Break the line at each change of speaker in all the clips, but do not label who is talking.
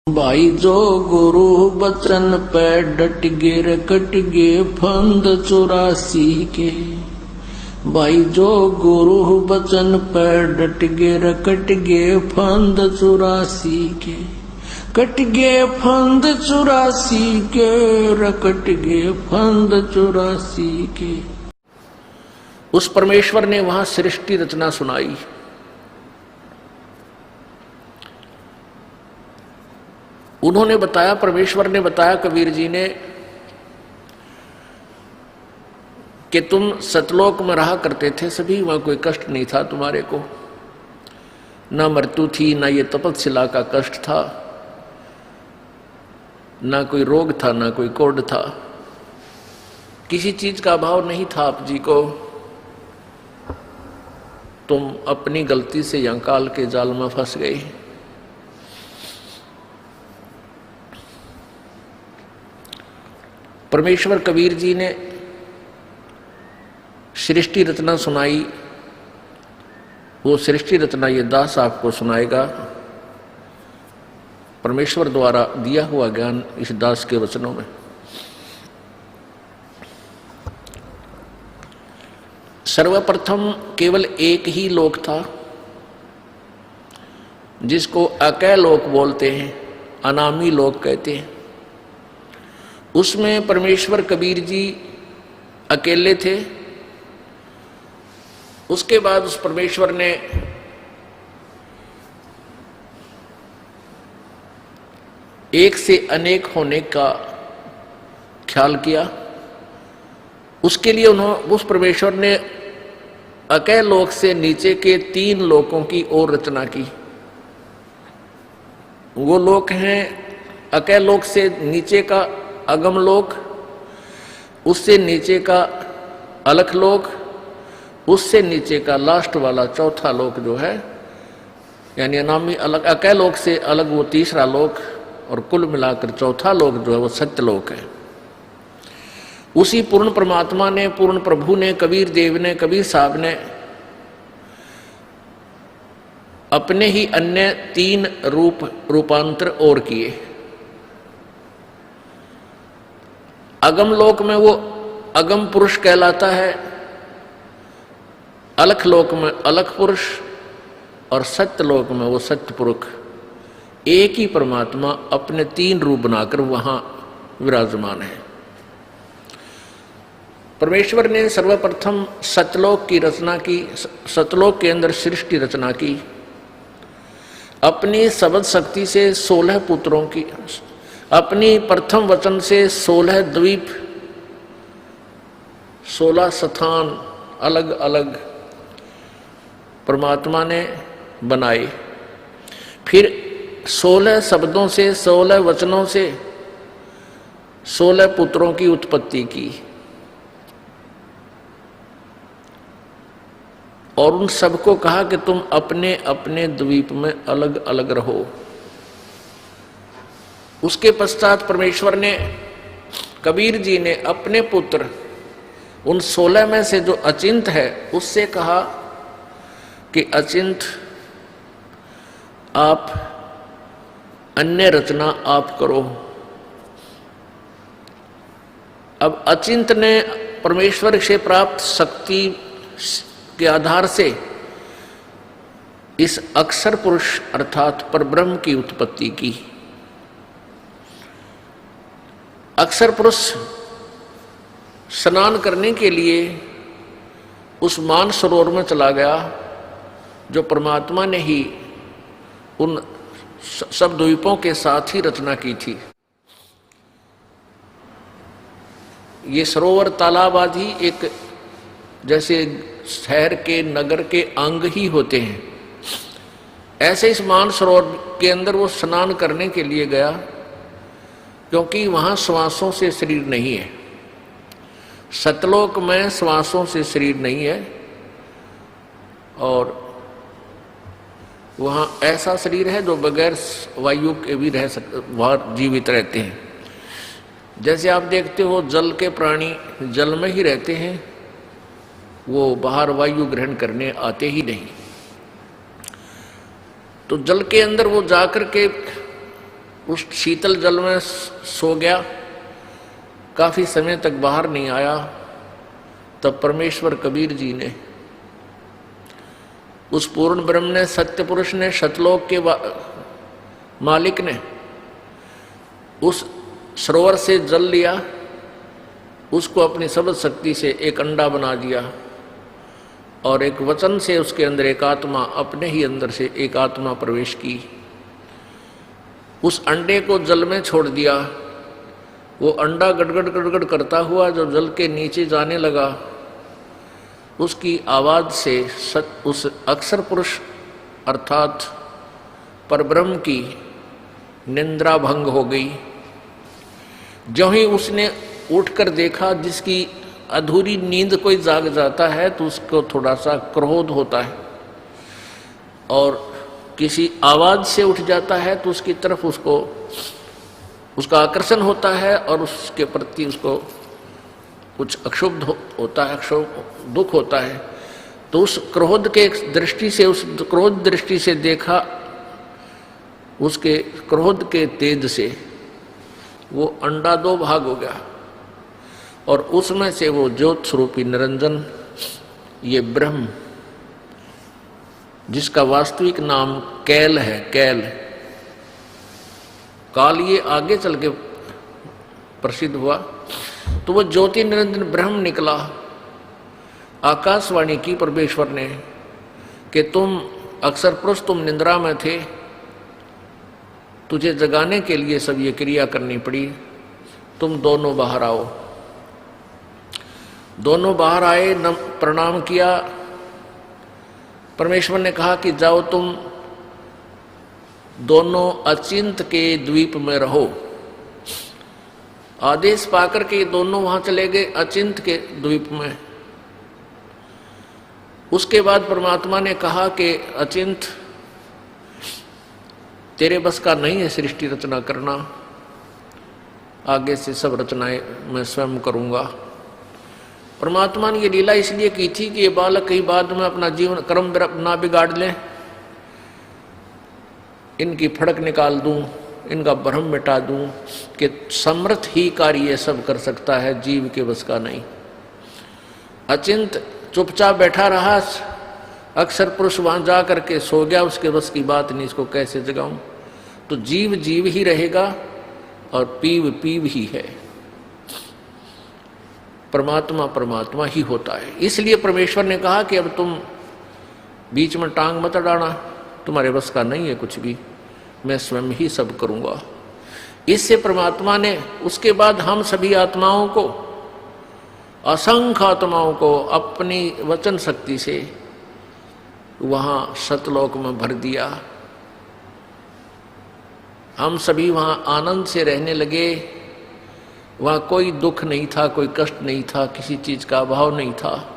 भाई जो गुरु बचन पे डट गे रकट गे फंद 84 के। भाई जो गुरु बचन पे डट गे रकट गे फंद 84 के। कट गे फंद 84 के, रकट गे फंद 84 के। उस परमेश्वर ने वहां सृष्टि रचना सुनाई। उन्होंने बताया, परमेश्वर ने बताया कबीर जी ने कि तुम सतलोक में रहा करते थे सभी, वहां कोई कष्ट नहीं था तुम्हारे को, ना मृत्यु थी, ना ये तपस्या का कष्ट था, ना कोई रोग था, ना कोई कोढ़ था, किसी चीज का अभाव नहीं था आप जी को। तुम अपनी गलती से यहां काल के जाल में फंस गए। परमेश्वर कबीर जी ने सृष्टि रचना सुनाई। वो सृष्टि रचना ये दास आपको सुनाएगा। परमेश्वर द्वारा दिया हुआ ज्ञान इस दास के वचनों में। सर्वप्रथम केवल एक ही लोक था जिसको अकय लोक बोलते हैं, अनामी लोक कहते हैं। उसमें परमेश्वर कबीर जी अकेले थे। उसके बाद उस परमेश्वर ने एक से अनेक होने का ख्याल किया। उसके लिए उस परमेश्वर ने अकय लोक से नीचे के 3 लोकों की और रचना की। वो लोक हैं अकय लोक से नीचे का अगम लोक, उससे नीचे का अलख लोक, उससे नीचे का लास्ट वाला चौथा लोक जो है, यानी अनामी अलग अकय लोक से अलग वो तीसरा लोक, और कुल मिलाकर चौथा लोक जो है वो सत्यलोक है। उसी पूर्ण परमात्मा ने, पूर्ण प्रभु ने, कबीर देव ने, कबीर साहब ने अपने ही अन्य 3 रूपांतर और किए। अगम लोक में वो अगम पुरुष कहलाता है, अलख लोक में अलख पुरुष, और सत्य लोक में वो सत्य पुरुष। एक ही परमात्मा अपने 3 रूप बनाकर वहां विराजमान है। परमेश्वर ने सर्वप्रथम सतलोक की रचना की। सतलोक के अंदर सृष्टि रचना की। अपनी शब्द शक्ति से 16 पुत्रों की, अपनी प्रथम वचन से 16 द्वीप, 16 स्थान अलग अलग परमात्मा ने बनाए। फिर 16 शब्दों से, 16 वचनों से 16 पुत्रों की उत्पत्ति की, और उन सबको कहा कि तुम अपने अपने द्वीप में अलग अलग रहो। उसके पश्चात परमेश्वर ने, कबीर जी ने अपने पुत्र उन 16 में से जो अचिंत है उससे कहा कि अचिंत आप अन्य रचना आप करो। अब अचिंत ने परमेश्वर से प्राप्त शक्ति के आधार से इस अक्षर पुरुष अर्थात परब्रह्म की उत्पत्ति की। अक्षर पुरुष स्नान करने के लिए उस मान सरोवर में चला गया जो परमात्मा ने ही उन सब द्वीपों के साथ ही रचना की थी। ये सरोवर तालाब आदि एक जैसे शहर के, नगर के अंग ही होते हैं, ऐसे इस मान सरोवर के अंदर वो स्नान करने के लिए गया, क्योंकि वहां श्वासों से शरीर नहीं है। सतलोक में श्वासों से शरीर नहीं है, और वहां ऐसा शरीर है जो बगैर वायु के भी रह सकते, वहां जीवित रहते हैं। जैसे आप देखते हो जल के प्राणी जल में ही रहते हैं, वो बाहर वायु ग्रहण करने आते ही नहीं। तो जल के अंदर वो जाकर के उस शीतल जल में सो गया, काफी समय तक बाहर नहीं आया। तब परमेश्वर कबीर जी ने, उस पूर्ण ब्रह्म ने, सत्य पुरुष ने, सतलोक के मालिक ने उस सरोवर से जल लिया, उसको अपनी सबद शक्ति से एक अंडा बना दिया और एक वचन से उसके अंदर एक आत्मा, अपने ही अंदर से एक आत्मा प्रवेश की। उस अंडे को जल में छोड़ दिया। वो अंडा गड़गड़ गड़गड़ करता हुआ जो जल के नीचे जाने लगा, उसकी आवाज से उस अक्षर पुरुष अर्थात परब्रह्म की निंद्रा भंग हो गई। जो ही उसने उठकर देखा, जिसकी अधूरी नींद कोई जाग जाता है तो उसको थोड़ा सा क्रोध होता है, और किसी आवाज से उठ जाता है तो उसकी तरफ उसका आकर्षण होता है और उसके प्रति उसको कुछ अक्षुब्ध होता है, दुख होता है। तो उस क्रोध के दृष्टि से, उस क्रोध दृष्टि से देखा, उसके क्रोध के तेज से वो अंडा दो भाग हो गया और उसमें से वो ज्योत स्वरूपी निरंजन, ये ब्रह्म, जिसका वास्तविक नाम कैल है, कैल काल, ये आगे चल के प्रसिद्ध हुआ। तो वो ज्योति निरंजन ब्रह्म निकला। आकाशवाणी की परमेश्वर ने कि तुम अक्षर पुरुष, तुम निंद्रा में थे, तुझे जगाने के लिए सब ये क्रिया करनी पड़ी, तुम दोनों बाहर आओ। दोनों बाहर आए, प्रणाम किया। परमेश्वर ने कहा कि जाओ तुम दोनों अचिंत के द्वीप में रहो। आदेश पाकर के दोनों वहां चले गए अचिंत के द्वीप में। उसके बाद परमात्मा ने कहा कि अचिंत, तेरे बस का नहीं है सृष्टि रचना करना, आगे से सब रचनाएं मैं स्वयं करूंगा। परमात्मा ने ये लीला इसलिए की थी कि ये बालक कहीं बाद में अपना जीवन कर्म ना बिगाड़ लें, इनकी फड़क निकाल दूं, इनका भ्रम मिटा दूं कि समर्थ ही कार्य सब कर सकता है, जीव के बस का नहीं। अचिंत चुपचाप बैठा रहा, अक्षर पुरुष वहां जा करके सो गया, उसके बस की बात नहीं, इसको कैसे जगाऊं। तो जीव जीव ही रहेगा और पीव पीव ही है, परमात्मा परमात्मा ही होता है। इसलिए परमेश्वर ने कहा कि अब तुम बीच में टांग मत अड़ाना, तुम्हारे बस का नहीं है कुछ भी, मैं स्वयं ही सब करूंगा। इससे परमात्मा ने उसके बाद हम सभी आत्माओं को, असंख्य आत्माओं को अपनी वचन शक्ति से वहां सतलोक में भर दिया। हम सभी वहां आनंद से रहने लगे। वहां कोई दुख नहीं था, कोई कष्ट नहीं था, किसी चीज का अभाव नहीं था।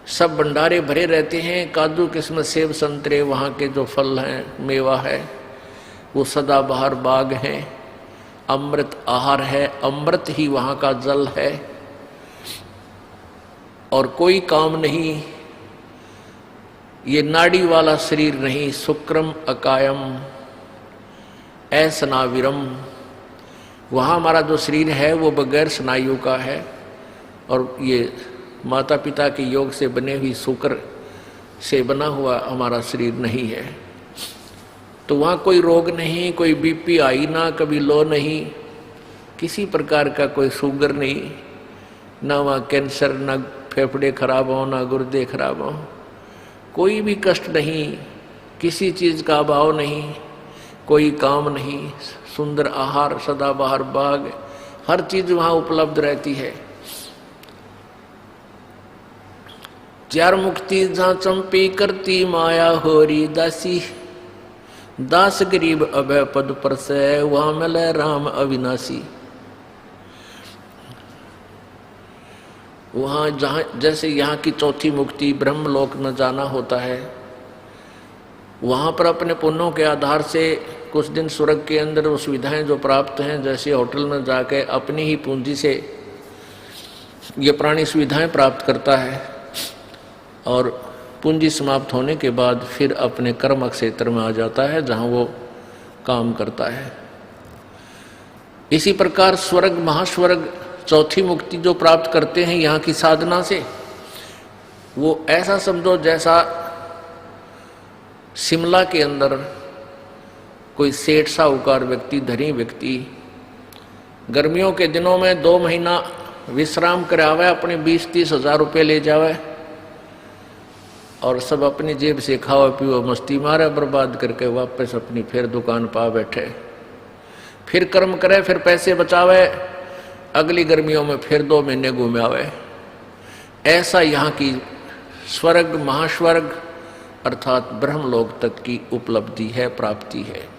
सब भंडारे भरे रहते हैं, काजू किस्मत सेब संतरे, वहां के जो फल हैं, मेवा है, वो सदाबहार बाग हैं। अमृत आहार है, अमृत ही वहां का जल है। और कोई काम नहीं, ये नाड़ी वाला शरीर नहीं, शुक्रम अकायम असनाविरम। वहाँ हमारा जो शरीर है वो बगैर स्नायु का है, और ये माता पिता के योग से बने हुई शुक्र से बना हुआ हमारा शरीर नहीं है। तो वहाँ कोई रोग नहीं, कोई बीपी हाई ना, कभी लो नहीं, किसी प्रकार का कोई शुगर नहीं, ना वहाँ कैंसर, ना फेफड़े खराब हो, ना गुर्दे खराब हो, कोई भी कष्ट नहीं, किसी चीज़ का अभाव नहीं, कोई काम नहीं, सुंदर आहार, सदाबहार बाग, हर चीज़ वहाँ उपलब्ध रहती है। चार मुक्ति जहाँ चंपी करती माया होरी दासी, दास गरीब अभय पद पर से वहाँ मिले राम अविनाशी। वहाँ जहाँ जैसे यहाँ की चौथी मुक्ति ब्रह्मलोक में जाना होता है, वहाँ पर अपने पुण्यों के आधार से कुछ दिन स्वर्ग के अंदर वो सुविधाएं जो प्राप्त हैं, जैसे होटल में जाके अपनी ही पूंजी से ये प्राणी सुविधाएं प्राप्त करता है, और पूंजी समाप्त होने के बाद फिर अपने कर्म क्षेत्र में आ जाता है जहां वो काम करता है। इसी प्रकार स्वर्ग महास्वर्ग चौथी मुक्ति जो प्राप्त करते हैं यहाँ की साधना से, वो ऐसा समझो जैसा शिमला के अंदर कोई सेठ साहूकार व्यक्ति, धनी व्यक्ति गर्मियों के दिनों में 2 महीना विश्राम करावे, अपने 20-30 हजार रुपये ले जावे और सब अपनी जेब से खाओ पियो मस्ती मारे, बर्बाद करके वापस अपनी फिर दुकान पा बैठे, फिर कर्म करे, फिर पैसे बचावे, अगली गर्मियों में फिर 2 महीने घूमे आवे। ऐसा यहाँ की स्वर्ग महास्वर्ग अर्थात ब्रह्मलोक तक की उपलब्धि है, प्राप्ति है।